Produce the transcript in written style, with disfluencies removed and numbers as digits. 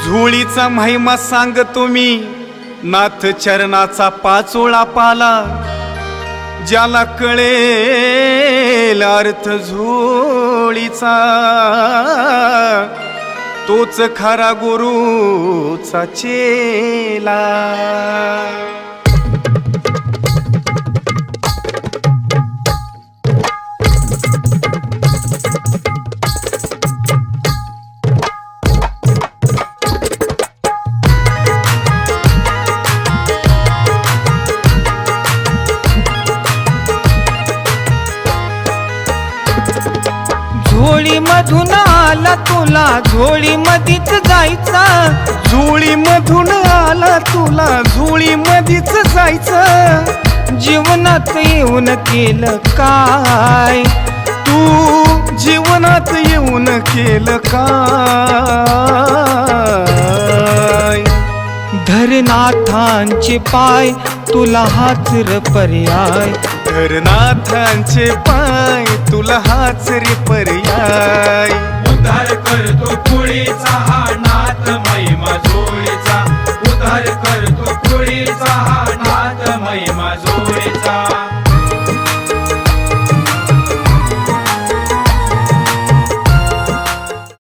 झोळीचा महिमा सांगतो मी, नाथ चरणाचा पाचोळा पाला, ज्याला कळेल अर्थ झोळीचा, तोच खरा गुरुचा चेला। झोळी मधून आला तुला झोळी मधीच जायचा, झोळी मधून आला तुला झोळी मधीच जायचं। जीवनात येऊन केलं काय तू जीवनात येऊन केलं काय? धरनाथांचे पाय तुला हाच र पर्याय, धरनाथांचे पाय तुला हाच रे पर्याय। उद्धार करतो कुळीचा हा नाथ महिमा झोळीचा, उद्धार करतो कुळीचा हा नाथ महिमा झोळीचा।